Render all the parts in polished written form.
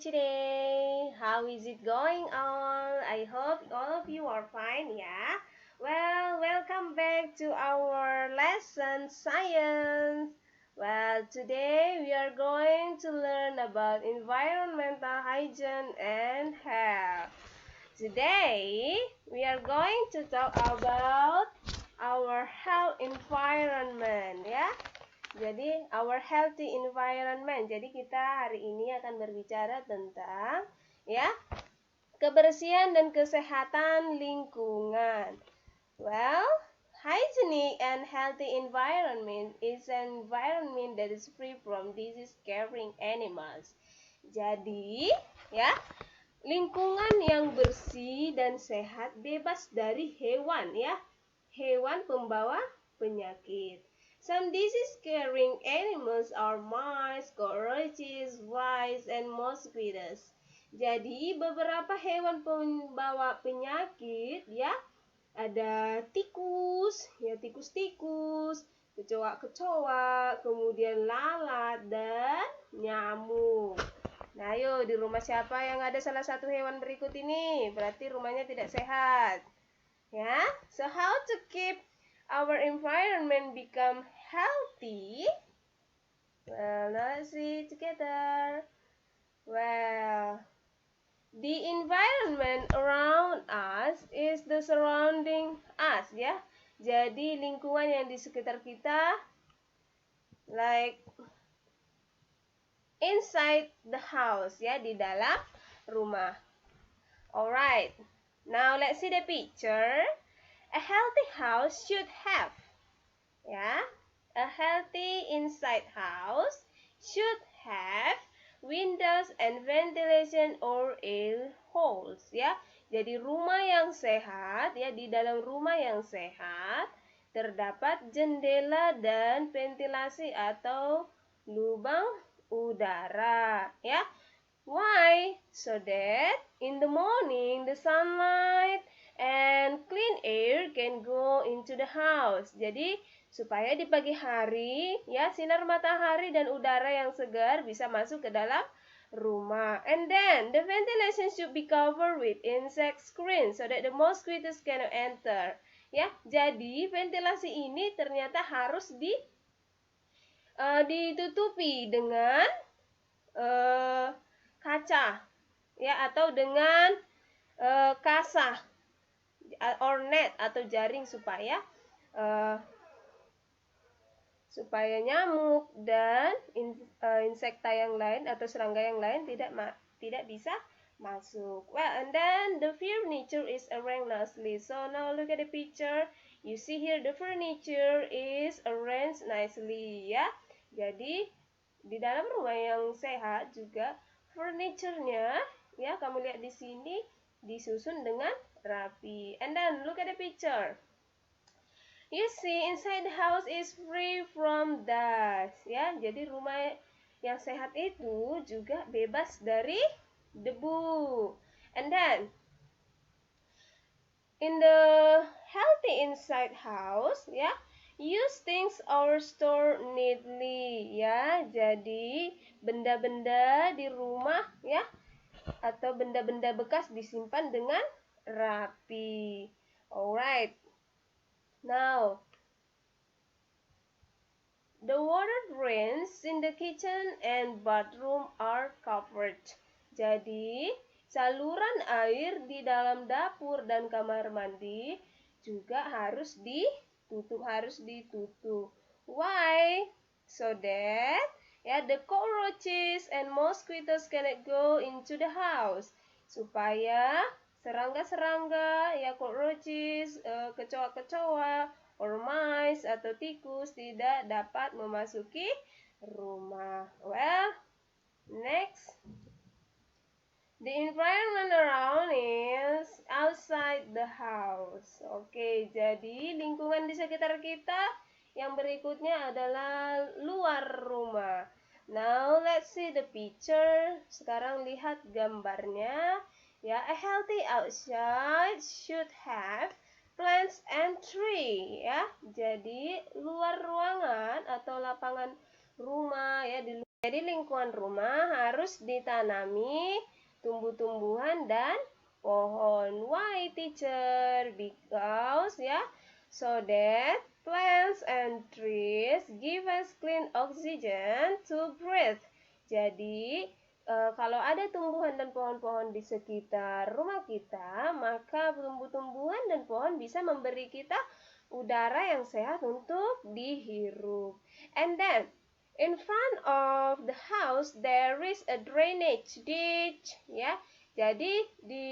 today? How is it going on? I hope all of you are fine, yeah? Well, welcome back to our lesson Science. Well, today we are going to learn about environmental hygiene and health. Today, we are going to talk about our health environment, ya. Jadi, our healthy environment. Jadi, kita hari ini akan berbicara tentang ya, kebersihan dan kesehatan lingkungan. Well, hygienic and healthy environment is an environment that is free from disease-carrying animals. Jadi, ya, lingkungan yang bersih dan sehat bebas dari hewan, ya. Hewan pembawa penyakit. Some disease-carrying animals are mice, cockroaches, flies, and mosquitoes. Jadi beberapa hewan pembawa penyakit, ya, ada tikus, ya, tikus-tikus, kecoa-kecoa, kemudian lalat dan nyamuk. Nah, ayo, di rumah siapa yang ada salah satu hewan berikut ini? Berarti rumahnya tidak sehat. Ya, so how to keep our environment become healthy? Well, let's see together. Well, the environment around us is the surrounding us, ya. Jadi lingkungan yang di sekitar kita, like inside the house, ya, di dalam rumah. Alright, now let's see the picture. A healthy house should have, ya, a healthy inside house should have windows and ventilation or air holes, ya. Jadi rumah yang sehat, ya, di dalam rumah yang sehat terdapat jendela dan ventilasi atau lubang udara, ya. Why? So that in the morning the sunlight and clean air can go into the house. Jadi supaya di pagi hari, ya, sinar matahari dan udara yang segar bisa masuk ke dalam rumah. And then the ventilation should be covered with insect screen so that the mosquitoes cannot enter. Ya, jadi ventilasi ini ternyata harus ditutupi dengan kaca, ya, atau dengan kasa or net atau jaring supaya nyamuk dan insekta yang lain atau serangga yang lain tidak bisa masuk. Well, and then the furniture is arranged nicely. So now look at the picture. You see here the furniture is arranged nicely, ya. Jadi di dalam rumah yang sehat juga furniture-nya, ya, kamu lihat di sini disusun dengan rapi. And then look at the picture. You see inside the house is free from dust, ya. Jadi rumah yang sehat itu juga bebas dari debu. And then in the healthy inside house, ya, use things or store neatly, ya. Jadi benda-benda di rumah, ya, atau benda-benda bekas disimpan dengan rapi. Alright. Now, the water drains in the kitchen and bathroom are covered. Jadi, saluran air di dalam dapur dan kamar mandi juga harus ditutup. Why? So that, ya, the cockroaches and mosquitoes cannot go into the house. Supaya serangga-serangga, ya, cockroaches, kecoa-kecoa, or mice atau tikus tidak dapat memasuki rumah. Well, next. The environment around is outside the house. Oke, jadi lingkungan di sekitar kita yang berikutnya adalah luar rumah. Now let's see the picture. Sekarang lihat gambarnya. Ya, a healthy outside should have plants and tree, ya. Jadi luar ruangan atau lapangan rumah, ya, di Jadi lingkungan rumah harus ditanami tumbuh-tumbuhan dan pohon. Why, teacher? Because so that plants and trees give us clean oxygen to breathe. Jadi kalau ada tumbuhan dan pohon-pohon di sekitar rumah kita, maka tumbuh-tumbuhan dan pohon bisa memberi kita udara yang sehat untuk dihirup. And then in front of the house there is a drainage ditch, ya. Jadi di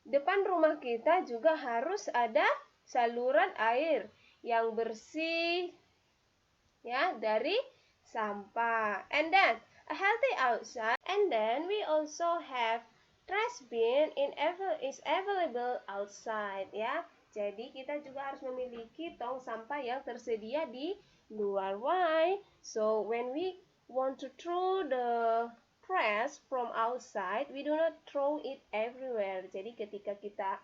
depan rumah kita juga harus ada saluran air yang bersih, ya, dari sampah. And then a healthy outside. And then we also have trash bin is available outside, ya. Jadi kita juga harus memiliki tong sampah yang tersedia di luar. Why? So when we want to throw the trash from outside, we do not throw it everywhere. Jadi ketika kita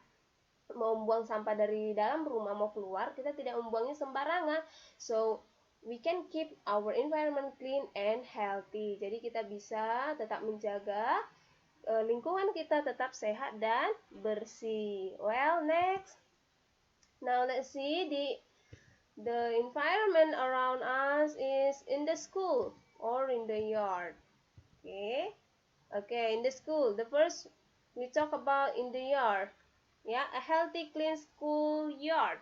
mau membuang sampah dari dalam rumah mau keluar, kita tidak membuangnya sembarangan. So we can keep our environment clean and healthy. Jadi kita bisa tetap menjaga lingkungan kita tetap sehat dan bersih. Well, next. Now let's see the environment around us is in the school or in the yard. Okay, in the school. The first we talk about in the yard. Yeah, a healthy, clean school yard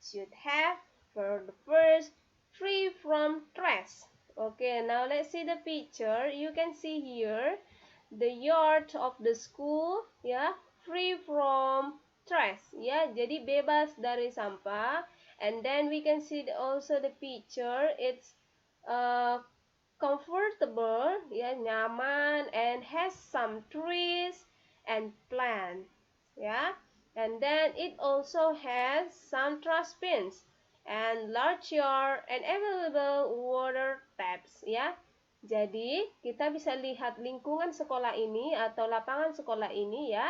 should have, for the first, free from trash. Okay, now let's see the picture. You can see here the yard of the school, yeah, free from trash, ya. Jadi bebas dari sampah. And then we can see also the picture. It's comfortable, ya, nyaman, and has some trees and plants, ya. And then it also has some trash bins and large yard and available water taps, ya. Jadi kita bisa lihat lingkungan sekolah ini atau lapangan sekolah ini, ya,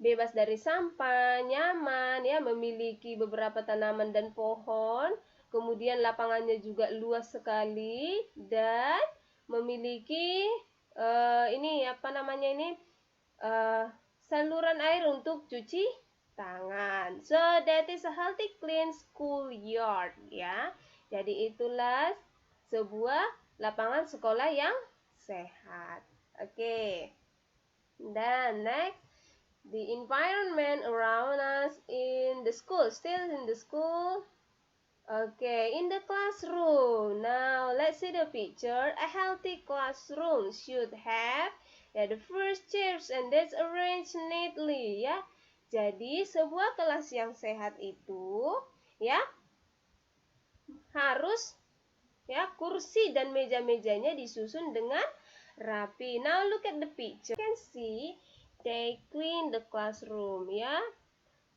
bebas dari sampah, nyaman, ya, memiliki beberapa tanaman dan pohon. Kemudian lapangannya juga luas sekali dan memiliki saluran air untuk cuci tangan. So that is a healthy, clean school yard, ya. Jadi itulah sebuah lapangan sekolah yang sehat. Okay. Then next, the environment around us in the school. Still in the school. Okay, in the classroom. Now let's see the picture. A healthy classroom should have the first chairs and that's arranged neatly, ya. Jadi sebuah kelas yang sehat itu, ya, harus, ya, kursi dan meja-mejanya disusun dengan rapi. Now look at the picture. You can see they clean the classroom, ya.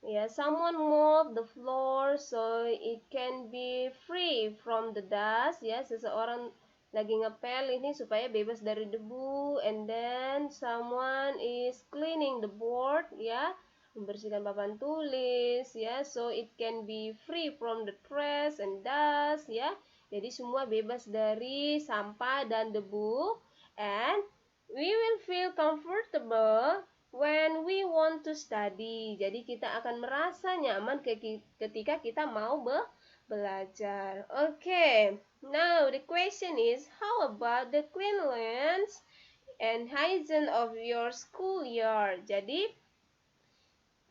Ya, someone mop the floor so it can be free from the dust, ya. Seseorang lagi ngepel ini supaya bebas dari debu. And then someone is cleaning the board, ya, membersihkan papan tulis, ya, so it can be free from the trash and dust, ya. Jadi semua bebas dari sampah dan debu. And we will feel comfortable when we want to study. Jadi kita akan merasa nyaman ketika kita mau belajar. Okay. Now the question is, how about the cleanliness and hygiene of your schoolyard? Jadi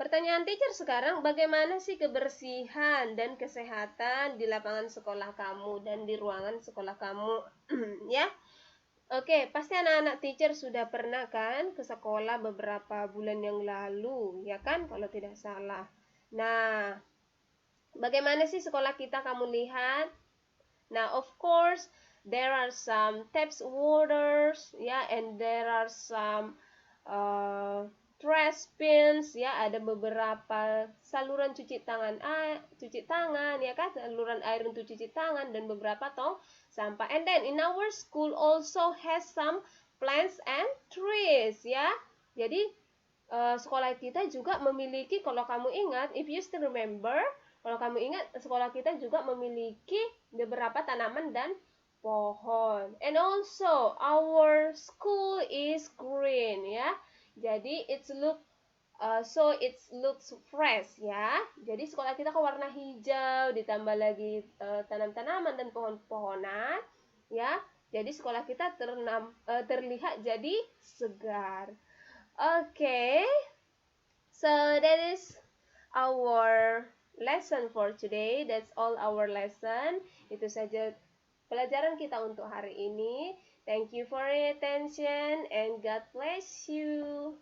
pertanyaan teacher sekarang, bagaimana sih kebersihan dan kesehatan di lapangan sekolah kamu dan di ruangan sekolah kamu? Ya. Oke, pasti anak-anak teacher sudah pernah kan ke sekolah beberapa bulan yang lalu, ya kan, kalau tidak salah. Nah, bagaimana sih sekolah kita kamu lihat? Nah, of course, there are some taps waters, ya, and there are some trash bins, ya, ada beberapa saluran cuci tangan, ya kan, saluran air untuk cuci tangan dan beberapa tong sampah. And then in our school also has some plants and trees, ya. Jadi sekolah kita juga memiliki, kalau kamu ingat, if you still remember, kalau kamu ingat, sekolah kita juga memiliki beberapa tanaman dan pohon. And also our school is green ya. Jadi it looks fresh ya. Jadi sekolah kita kan warna hijau, ditambah lagi tanam-tanaman dan pohon-pohonan ya. Jadi sekolah kita terlihat jadi segar. Okay, so that is our lesson for today. That's all our lesson. Itu saja pelajaran kita untuk hari ini. Thank you for your attention and God bless you.